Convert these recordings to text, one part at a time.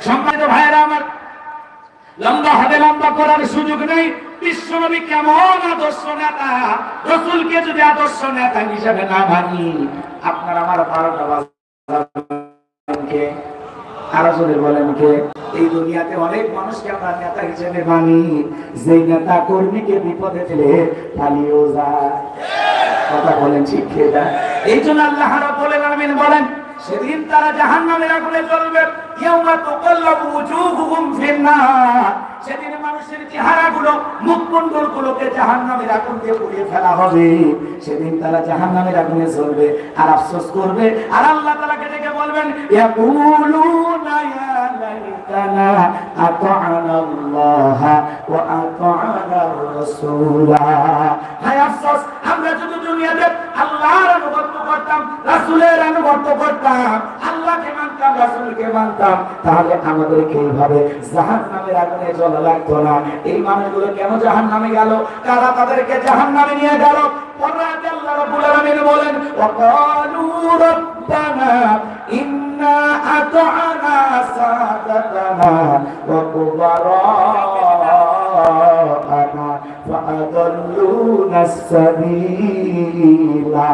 সম্মানিত ভাইয়েরা আমার, লম্বা করার সুযোগ নেই। বিশ্বনবী কেমন আদর্শ নেতা, রাসূলকে যদি আদর্শ নেতা হিসেবে না মানি, আপনার আমার 12টা বাজে আর যদি বলেন কে? এই দুনিয়াতে অনেক মানুষকে আমরা নেতা হিসেবে মানি, যে নেতা কর্মীকে বিপদে ফেলে পালিয়েও যায়। কথা বলেন ঠিক কিনা? এই জন্য আল্লাহ রাব্বুল আলামিন বলেন, সেদিন তারা জাহান্নামের আগুনে জ্বলবে। ইয়াউমা তুকাল্লাবু ওয়ুজুহুহুম ফিন-নার, সেদিন মানুষের চেহারাগুলো, মুখমণ্ডলগুলোকে জাহান্নামের আগুন দিয়ে পুড়িয়ে ফেলা হবে। সেদিন তারা জাহান্নামের আগুনে জ্বলবে আর আফসোস করবে। আর আল্লাহ তাআলাকে ডেকে বলবেন, ইয়াকুলুনা ইয়া লাইতানা আতা'না আল্লাহ ওয়া আতা'না রাসূলা। হায় আফসোস, আমরা যদি দুনিয়াতে আল্লাহর আনুগত্য করতাম, রাসূলের আনুগত্য করতাম, আল্লাহকে মানতাম, রাসূলকে মানতাম, তাহলে আমাদেরকে এইভাবে জাহান্নামের আগুনে জ্বলা লাগতো না। এই মানুষগুলো কেন জাহান্নামে গেল? কারা তাদেরকে জাহান্নামে নিয়ে গেল? পররাতে আল্লাহ রাব্বুল আলামিন বলেন, ওয়াকালু রাব্বানা ইন্না আতা'না সাদাতানা ওয়া কুবারা'ানা ফাআদাল্লুনা সাবিলা।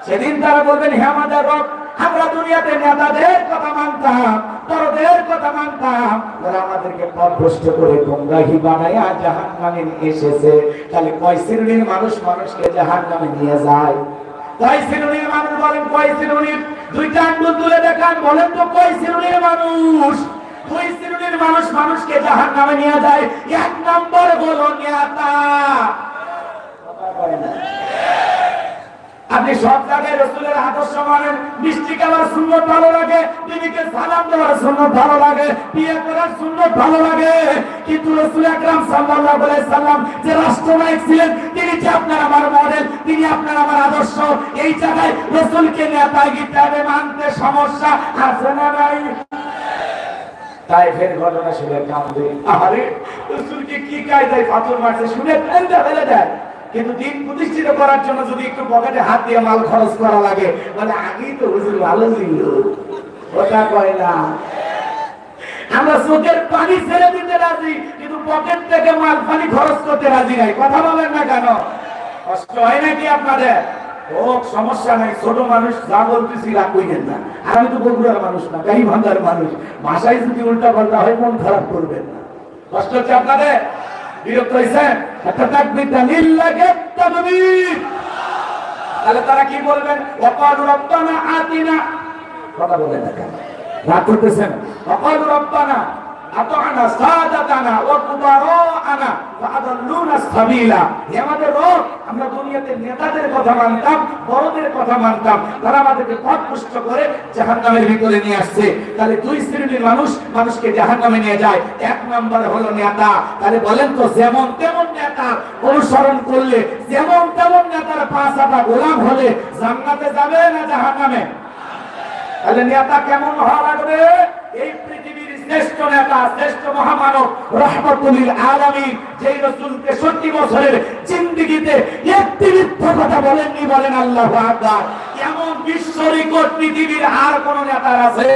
সেদিন তারা বলবেন, হে আমাদের রব, আমরা দুনিয়াতে নেতাদের কথা মানতাম, বড়দের কথা মানতাম, ওরা আমাদেরকে পথভ্রষ্ট করে গোমরাহি বানায়া জাহান্নামে এসেছে। তাহলে কয় শ্রেণীর মানুষ মানুষকে জাহান্নামে নিয়ে যায়? কয় শ্রেণীর মানুষ বলেন? কয় শ্রেণীর? দুইটা আঙ্গুল তুলে দেখান, বলেন তো কয় শ্রেণীর মানুষ? দুই শ্রেণীর মানুষ মানুষকে জাহান্নামে নিয়ে যায়। এক নম্বর হলো নেতা। আপনি সব জায়গায় রাসূলের আদর্শ মানেন, মিষ্টি খাওয়ার সুন্নাত ভালো লাগে, বিবিকে সালাম দেওয়ার সুন্নাত ভালো লাগে, বিয়ে করার সুন্নাত ভালো লাগে, কিন্তু রাসূল আকরাম সাল্লাল্লাহু আলাইহি সাল্লাম যে রাষ্ট্রনায়ক ছিলেন, তিনি যে আপনার আমার মডেল, তিনি আপনার আমার আদর্শ। এই জায়গায় রাসূলকে নেতা হিসেবে মানতে সমস্যা আছে না নাই? তাইফের ঘটনা শুনে কাঁদে, আরে রাসূলকে কি কায়দায় পাথর মারছে শুনে কান্দা ফেলে দেয়। কিন্তু দিন প্রতিষ্ঠিত করার জন্য যদি একটু পকেটে হাত দিয়ে মাল খরচ করা লাগে, মানে আগেই তো হুজুর ভালো ছিল, ওটা কয় না। আমরা চোখের পানি ছেড়ে দিতে রাজি, কিন্তু পকেট থেকে মাল পানি খরচ করতে রাজি নাই। কথা বলেন না কেন? কষ্ট হয় নাকি আপনাদের? ও সমস্যা নাই, ছোট মানুষ, যা বলতেছি রাগ কইবেন না। আর আমি তো বগুড়ার মানুষ না, গাইবান্ধার মানুষ, ভাষায় যদি উল্টা পাল্টা হয় মন খারাপ করবেন না। কষ্ট হচ্ছে আপনাদের? বিরক্ত হয়েছেন? একটা তাকবীর দেন, লিল্লাহি তাকবীর। তাহলে তারা কি বলবেন? ওয়াকালু রাব্বানা আতিনা। কথা বলেন না কেন? রাগ করতেছেন? ওয়াকালু রাব্বানা আতা'না সাদাতানা ওয়া কুবারা'ানা ফাআদাল্লুনা সাবিলা। হে আমাদের রব, আমরা দুনিয়াতে নেতাদের কথা মানতাম, বড়দের কথা মানতাম, তারা আমাদেরকে পথভ্রষ্ট করে জাহান্নামের ভিতরে নিয়ে আসছে। তাহলে দুই শ্রেণীর মানুষ মানুষকে জাহান্নামে নিয়ে যায়। এক নম্বর হলো নেতা। তাহলে বলেন তো, যেমন তেমন নেতা অনুসরণ করলে, যেমন তেমন নেতার পাঁচ আটা গোলাম হলে জান্নাতে যাবে না জাহান্নামে? তাহলে নেতা কেমন হওয়া লাগবে? এই পৃথিবীর শ্রেষ্ঠ নেতা, শ্রেষ্ঠ মহামানব রাহমাতুল লিল আলামিন, যেই রাসূল 63 বছরের জিন্দেগিতে একটি মিথ্যা কথা বলেননি, বলেন আল্লাহু আকবার। এমন বিশ্ব রেকর্ড পৃথিবীর আর কোন নেতার আছে?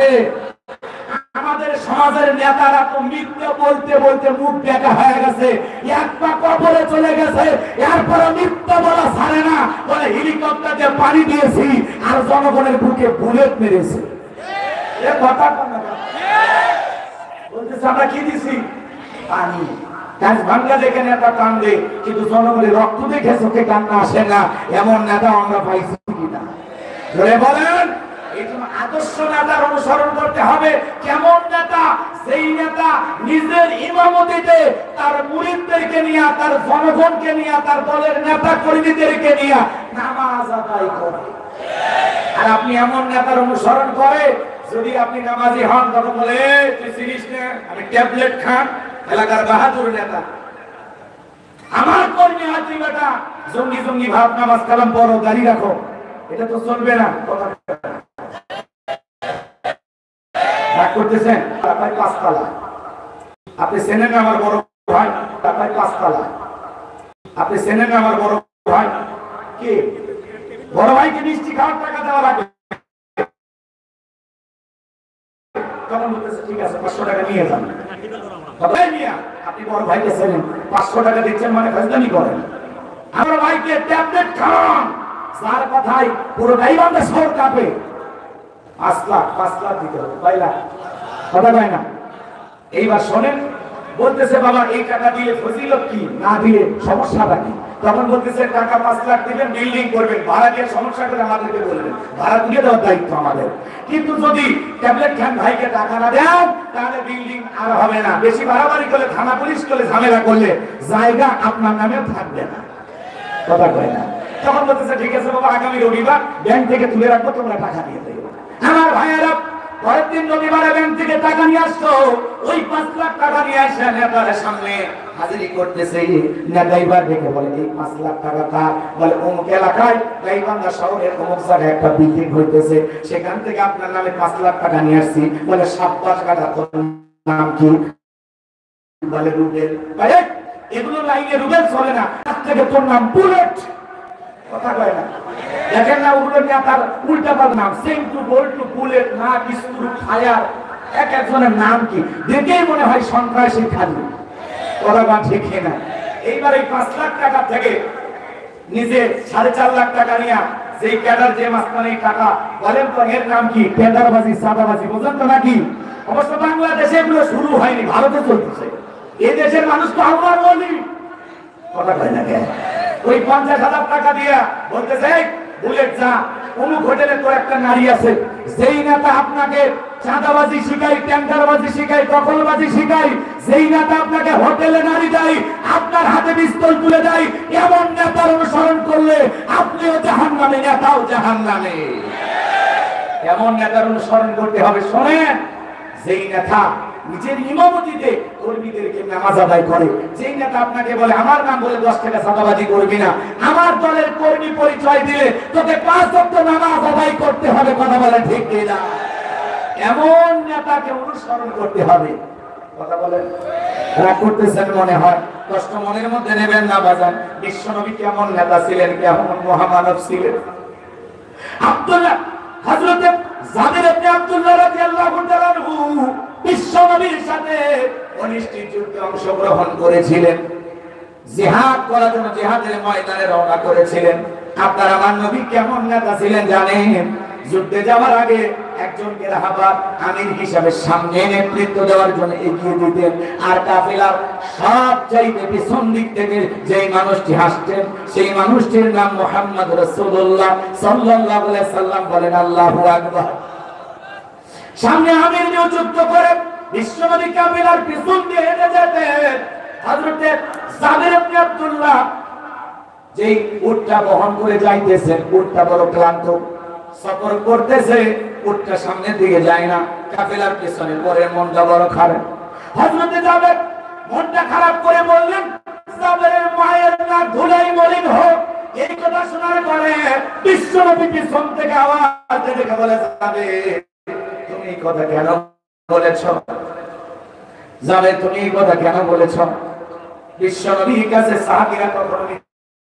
আমাদের সমাজের নেতারা তো মিথ্যা বলতে বলতে মুখ দেখা হয়ে গেছে, এক পা কবরে চলে গেছে, এরপরে মিথ্যা বলা ছাড়ে না, বলে হেলিকপ্টার দিয়ে পানি দিয়েছি আর জনগণের বুকে বুলেট মেরেছে। এ কথা বলতেছে আমরা কি দিছি? পানি। কাজ ভাঙ্গা দেখে নেতা কান্দে, কিন্তু জনগণের রক্ত দেখে চোখে কান্না আসে না। এমন নেতা আমরা পাইছি কিনা? ধরে বলেন। এই জন্য আদর্শ নেতার অনুসরণ করতে হবে। কেমন নেতা? সেই নেতা নিজের ইমামতিতে তার মুরিদদেরকে নিয়ে, তার জনগণকে নিয়ে, তার দলের নেতা কর্মীদেরকে নিয়ে নামাজ আদায় করে। আর আপনি এমন নেতার অনুসরণ করে যদি আপনি নামাজি হন, তখন বলে তুই চিনিস না আমি ট্যাবলেট খান, এলাকার বাহাদুর নেতা, আমার কর্মী হাতি বেটা, জঙ্গি জঙ্গি ভাব, নামাজ কালাম পড়ো, গাড়ি রাখো, এটা তো চলবে না। রাগ করতেছেন? আপনার পাঁচতলা, আপনি চেনেন আমার বড় ভাই, আপনার পাঁচতলা, আপনি চেনেন আমার বড় ভাই কে? বড় ভাইকে মিষ্টি খাওয়ার টাকা দেওয়া লাগবে। তখন বলতেছে ঠিক আছে 500 টাকা নিয়ে যান। ভাই মিয়া আপনি বড় ভাইকে ছিলেন 500 টাকা দিচ্ছেন মানে ফাজলামি করেন। আমার ভাইকে ট্যাবলেট খান, স্যার কথাই পুরো গাইবান্ধা শহর কাঁপে। 5 লাখ দিতে হবে, 5 লাখ কথা কয় না। এইবার শোনেন, বলতেছে বাবা এই টাকা দিলে ফজিলত কি, না দিলে সমস্যাটা কি? তখন বলতেছে টাকা 5 লাখ দিবেন, বিল্ডিং করবেন, ভাড়া দিয়ে সমস্যা করে আমাদেরকে বলবেন, ভাড়া দিয়ে দেওয়ার দায়িত্ব আমাদের। কিন্তু যদি ট্যাবলেট খান ভাইকে টাকা না দেন তাহলে বিল্ডিং আর হবে না। বেশি বাড়াবাড়ি করলে, থানা পুলিশ করলে, ঝামেলা করলে জায়গা আপনার নামে থাকবে না, কথা কয় না। তখন বলতেছে ঠিক আছে বাবা আগামী রবিবার ব্যাংক থেকে তুলে রাখবো, তোমরা টাকা দিয়ে দেবো। আমার ভাইয়েরা পরের দিন রবিবারে ব্যাংক থেকে টাকা নিয়ে আসতো। ওই 5 লাখ টাকা নিয়ে আসে নেতার সামনে হাজিরি করতেছে। নেতা এবার দেখে বলে এই 5 লাখ টাকা বলে অমুক এলাকায় গাইবান্ধা শহরের অমুক জায়গায় একটা বিল্ডিং হইতেছে, সেখান থেকে আপনার নামে 5 লাখ টাকা নিয়ে আসছি। বলে 7 টাকা তোর নাম কি? বলে রুবেল। এগুলো লাইনে রুবেল চলে না, তার থেকে তোর নাম বুলেট, কথা কয় না। দেখেন না ওগুলো নিয়ে তার উল্টা পাল্টা নাম, সেন্টু বল্টু বুলেট না কিস্তুর ফায়ার, এক একজনের নাম কি দেখেই মনে হয় সন্ত্রাসী খালি, কথা বা ঠিক না। এইবার এই 5 লাখ টাকা থেকে নিজে 4.5 লাখ টাকা নিয়ে যেই ক্যাডার যে মাস্তান এই টাকা বলেন তো এর নাম কি? টেন্ডারবাজি, সাদাবাজি, বুঝলেন তো নাকি? অবশ্য বাংলাদেশে এগুলো শুরু হয়নি, ভারতে চলতেছে। এই দেশের মানুষ তো আমার বলি, কথা কয় না কেন? ওই 50,000 টাকা দিয়া বলতেছে বুলেট যা অমুক হোটেলে তো একটা নারী আছে, যেই নেতা আপনাকে চাঁদাবাজি শিখাই, টেন্ডারবাজি শিখাই, দখলবাজি শিখাই, যেই নেতা আপনাকে হোটেলে নারী দেয়, আপনার হাতে পিস্তল তুলে দেয়, এমন নেতার অনুসরণ করলে আপনিও জাহান্নামে, নেতাও জাহান্নামে। এমন নেতার অনুসরণ করতে হবে। শোনেন, যেই নেতা নিজের ইমামতিতে কর্মীদেরকে নামাজ আদায় করে, যেই নেতা আপনাকে বলে আমার নাম বলে 10 টাকা সাদাবাজি করবি না, আমার দলের কর্মী পরিচয় দিলে তোকে 5 ওয়াক্ত নামাজ আদায় করতে হবে, কথা বলে ঠিক কিনা? এমন নেতাকে অনুসরণ করতে হবে, কথা বলেন। রাগ করতেছেন মনে হয়, কষ্ট মনের মধ্যে নেবেন না বাজান। বিশ্বনবী কেমন নেতা ছিলেন, কেমন মহামানব ছিলেন। আব্দুল্লাহ হযরত জাবির ইবনে আব্দুল্লাহ রাদিয়াল্লাহু তাআলা বিশ্বনবীর সাথে অনিষ্ঠিত যুদ্ধে অংশগ্রহণ করেছিলেন, জিহাদ করার জন্য জিহাদের ময়দানে রওনা করেছিলেন। আপনার আমার নবী কেমন নেতা ছিলেন জানেন? যুদ্ধে যাওয়ার আগে একজনকে রাহাবার আমির হিসাবে সামনে নেতৃত্ব দেওয়ার জন্য এগিয়ে দিতেন, আর কাফেলার সব চাইতে পিছন দিক থেকে যেই মানুষটি হাসতেন সেই মানুষটির নাম মুহাম্মদ রাসূলুল্লাহ সাল্লাল্লাহু আলাইহি সাল্লাম। বলেন আল্লাহু আকবার। সামনে আমির নিযুক্ত করে বিশ্বনবী কাফেলার পিছন দিয়ে হেঁটে যেতেন। হযরত জাবির ইবনে আব্দুল্লাহ যেই উটটা বহন করে যাইতেছেন, উটটা বড় ক্লান্ত, সফর করতেছে, উটটা সামনের দিকে যায় না, কাফেলার পিছনে পরে মনটা বড় খারাপ। হযরত জাবের মনটা খারাপ করে বললেন, জাবেরের মায়ের না ধুলাই মলিন হোক। এই কথা শোনার পরে বিশ্বনবী পিছন থেকে আওয়াজ দিয়ে বলে, জাবের তুমি এই কথা কেন বলেছ? জাবের তুমি এই কথা কেন বলেছ? বিশ্বনবীর কাছে সাহাবীরা তখন